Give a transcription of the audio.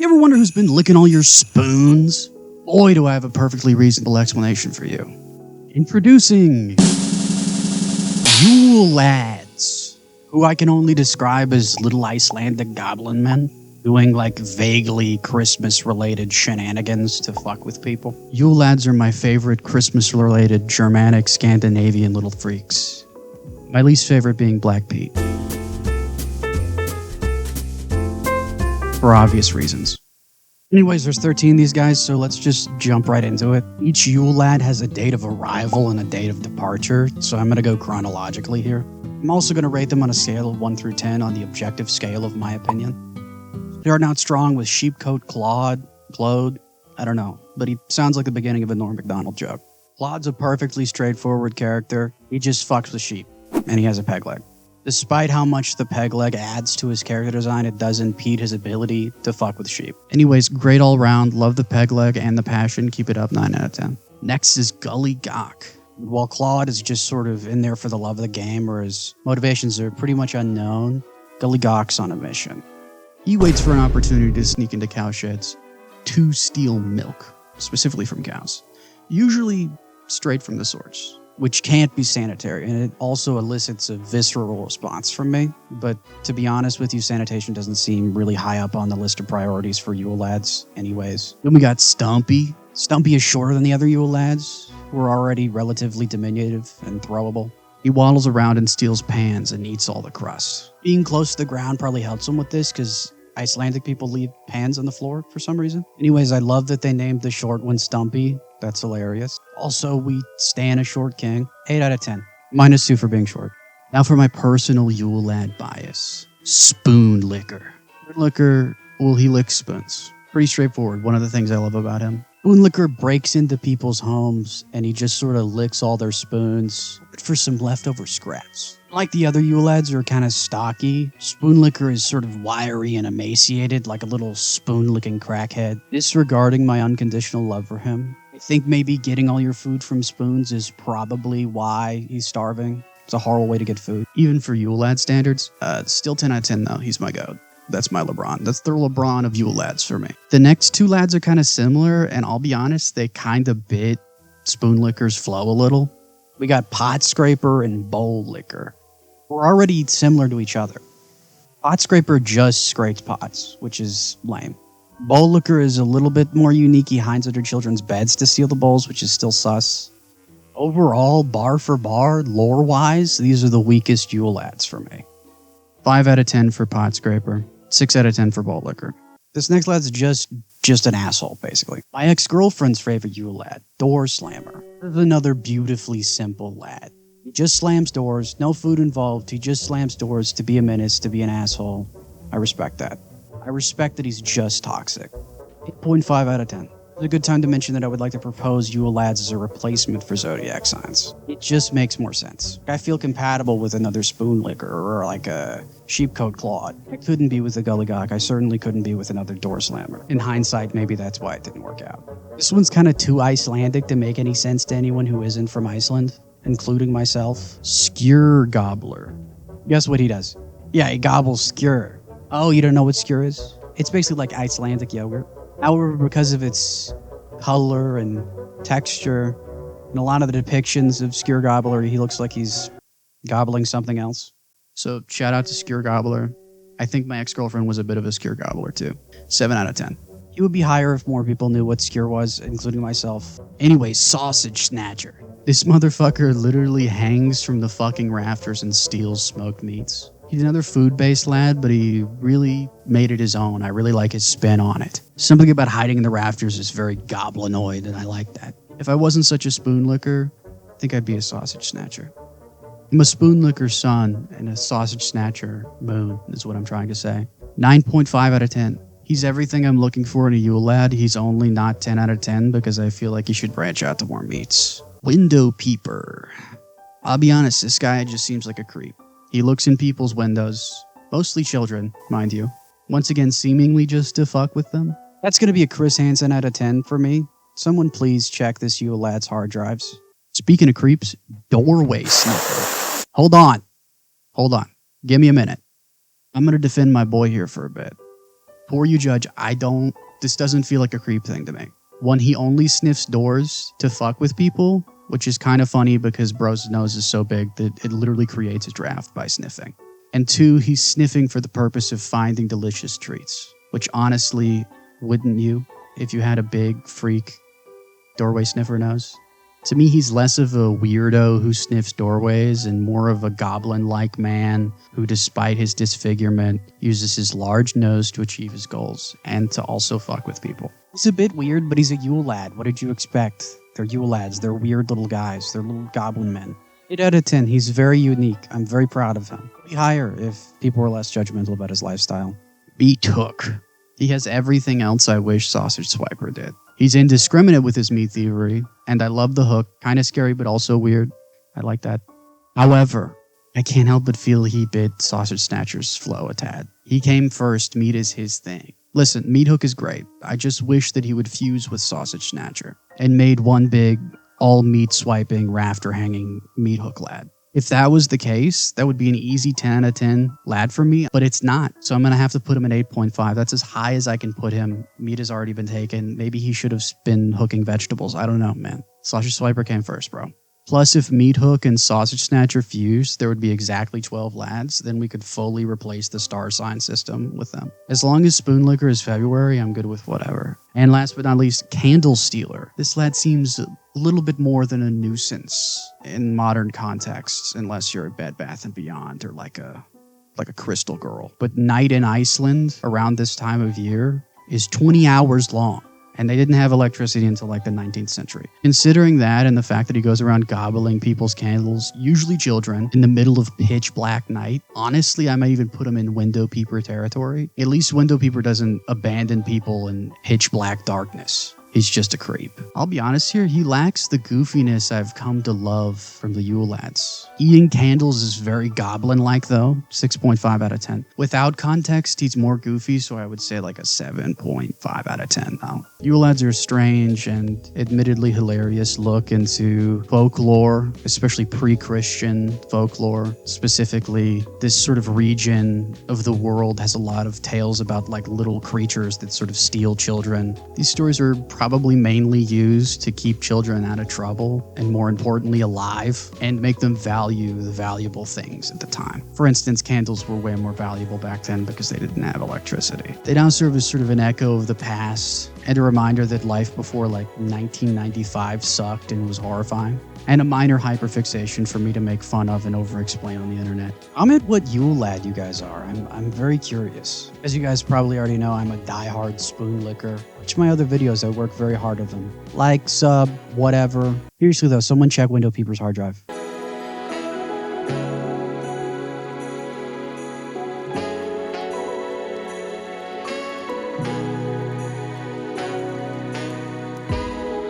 You ever wonder who's been licking all your spoons? Boy, do I have a perfectly reasonable explanation for you. Introducing Yule Lads, who I can only describe as little Icelandic goblin men doing like vaguely Christmas-related shenanigans to fuck with people. Yule Lads are my favorite Christmas-related Germanic Scandinavian little freaks. My least favorite being Black Pete. For obvious reasons. Anyways, there's 13 of these guys, so let's just jump right into it. Each Yule Lad has a date of arrival and a date of departure, so I'm going to go chronologically here. I'm also going to rate them on a scale of 1 through 10 on the objective scale of my opinion. Starting out strong with Sheepcoat Claude, I don't know, but he sounds like the beginning of a Norm Macdonald joke. Claude's a perfectly straightforward character. He just fucks with sheep, and he has a peg leg. Despite how much the peg leg adds to his character design, it does impede his ability to fuck with sheep. Anyways, great all round, love the peg leg and the passion, keep it up, 9 out of 10. Next is Gully Gawk. While Claude is just sort of in there for the love of the game, or his motivations are pretty much unknown, Gully Gawk's on a mission. He waits for an opportunity to sneak into cow sheds to steal milk, specifically from cows. Usually straight from the source, which can't be sanitary, and it also elicits a visceral response from me. But to be honest with you, sanitation doesn't seem really high up on the list of priorities for Yule Lads anyways. Then we got Stumpy. Stumpy is shorter than the other Yule Lads, who are already relatively diminutive and throwable. He waddles around and steals pans and eats all the crust. Being close to the ground probably helps him with this, because Icelandic people leave pans on the floor for some reason. Anyways, I love that they named the short one Stumpy. That's hilarious. Also, we stan a short king. 8 out of 10. -2 for being short. Now for my personal Yule Lad bias. Spoon Licker. Spoon Licker, well, he licks spoons. Pretty straightforward. One of the things I love about him. Spoon Licker breaks into people's homes and he just sort of licks all their spoons for some leftover scraps. Like the other Yule Lads who are kind of stocky, Spoon Licker is sort of wiry and emaciated, like a little spoon-licking crackhead. Disregarding my unconditional love for him, I think maybe getting all your food from spoons is probably why he's starving. It's a horrible way to get food. Even for Yule Lad standards, still 10 out of 10 though. He's my goat. That's my LeBron. That's the LeBron of Yule Lads for me. The next two lads are kind of similar, and I'll be honest, they kind of bit Spoon Licker's flow a little. We got Pot Scraper and Bowl Licker. We're already similar to each other. Pot Scraper just scrapes pots, which is lame. Bowl Licker is a little bit more unique. He hides under children's beds to steal the bowls, which is still sus. Overall, bar for bar, lore-wise, these are the weakest Yule Lads for me. 5 out of 10 for Pot Scraper. 6 out of 10 for Bowl Licker. This next lad's just an asshole, basically. My ex-girlfriend's favorite Yule Lad, Door Slammer. This is another beautifully simple lad. He just slams doors, no food involved. He just slams doors to be a menace, to be an asshole. I respect that. I respect that he's just toxic. 8.5 out of 10. It's a good time to mention that I would like to propose Yule Lads as a replacement for zodiac signs. It just makes more sense. I feel compatible with another Spoon Licker or like a Sheepcoat Claude. I couldn't be with a Gully Gawk. I certainly couldn't be with another Door Slammer. In hindsight, maybe that's why it didn't work out. This one's kind of too Icelandic to make any sense to anyone who isn't from Iceland, including myself. Skyr Gobbler. Guess what he does? Yeah, he gobbles skyr. Oh, you don't know what skyr is? It's basically like Icelandic yogurt. However, because of its color and texture, and a lot of the depictions of Skyr Gobbler, he looks like he's gobbling something else. So, shout out to Skyr Gobbler. I think my ex-girlfriend was a bit of a Skyr Gobbler too. 7 out of 10. He would be higher if more people knew what skyr was, including myself. Anyway, Sausage Snatcher. This motherfucker literally hangs from the fucking rafters and steals smoked meats. He's another food-based lad, but he really made it his own. I really like his spin on it. Something about hiding in the rafters is very goblinoid, and I like that. If I wasn't such a Spoon Licker, I think I'd be a Sausage Snatcher. I'm a Spoon Licker sun and a Sausage Snatcher moon, is what I'm trying to say. 9.5 out of 10. He's everything I'm looking for in a Yule Lad. He's only not 10 out of 10 because I feel like he should branch out to more meats. Window Peeper. I'll be honest, this guy just seems like a creep. He looks in people's windows, mostly children, mind you. Once again, seemingly just to fuck with them. That's going to be a Chris Hansen out of 10 for me. Someone please check this Yule Lad's hard drives. Speaking of creeps, Doorway Sniffer. Hold on. Give me a minute. I'm going to defend my boy here for a bit. Before you judge, this doesn't feel like a creep thing to me. One, he only sniffs doors to fuck with people, which is kind of funny because bro's nose is so big that it literally creates a draft by sniffing. And two, he's sniffing for the purpose of finding delicious treats, which honestly, wouldn't you if you had a big freak doorway sniffer nose? To me, he's less of a weirdo who sniffs doorways and more of a goblin-like man who, despite his disfigurement, uses his large nose to achieve his goals and to also fuck with people. He's a bit weird, but he's a Yule lad. What did you expect? They're Yule lads. They're weird little guys. They're little goblin men. 8 out of 10. He's very unique. I'm very proud of him. He'd be higher if people were less judgmental about his lifestyle. Beat Hook. He has everything else I wish Sausage Swiper did. He's indiscriminate with his meat thievery, and I love the hook. Kind of scary, but also weird. I like that. However, I can't help but feel he bit Sausage Snatcher's flow a tad. He came first, meat is his thing. Listen, Meat Hook is great. I just wish that he would fuse with Sausage Snatcher and made one big, all-meat swiping, rafter-hanging Meat Hook lad. If that was the case, that would be an easy 10 out of 10 lad for me, but it's not. So I'm going to have to put him at 8.5. That's as high as I can put him. Meat has already been taken. Maybe he should have been hooking vegetables. I don't know, man. Sausage Swiper came first, bro. Plus, if Meat Hook and Sausage Snatcher fused, there would be exactly 12 lads. Then we could fully replace the star sign system with them. As long as Spoon Licker is February, I'm good with whatever. And last but not least, Candle Stealer. This lad seems a little bit more than a nuisance in modern contexts, unless you're a Bed Bath & Beyond or like a Crystal Girl. But night in Iceland around this time of year is 20 hours long. And they didn't have electricity until like the 19th century. Considering that and the fact that he goes around gobbling people's candles, usually children, in the middle of pitch black night, honestly, I might even put him in Window Peeper territory. At least Window Peeper doesn't abandon people in pitch black darkness. He's just a creep. I'll be honest here, he lacks the goofiness I've come to love from the Yule lads. Eating candles is very goblin-like though, 6.5 out of 10. Without context, he's more goofy, so I would say like a 7.5 out of 10 now. Yule lads are a strange and admittedly hilarious look into folklore, especially pre-Christian folklore. Specifically, this sort of region of the world has a lot of tales about like little creatures that sort of steal children. These stories are probably mainly used to keep children out of trouble and, more importantly, alive and make them value the valuable things at the time. For instance, candles were way more valuable back then because they didn't have electricity. They now serve as sort of an echo of the past and a reminder that life before like 1995 sucked and was horrifying. And a minor hyperfixation for me to make fun of and over-explain on the internet. Comment what Yule lad you guys are. I'm very curious. As you guys probably already know, I'm a diehard Spoon Licker. Watch my other videos, I work very hard on them. Like, sub, whatever. Seriously though, someone check Window Peeper's hard drive.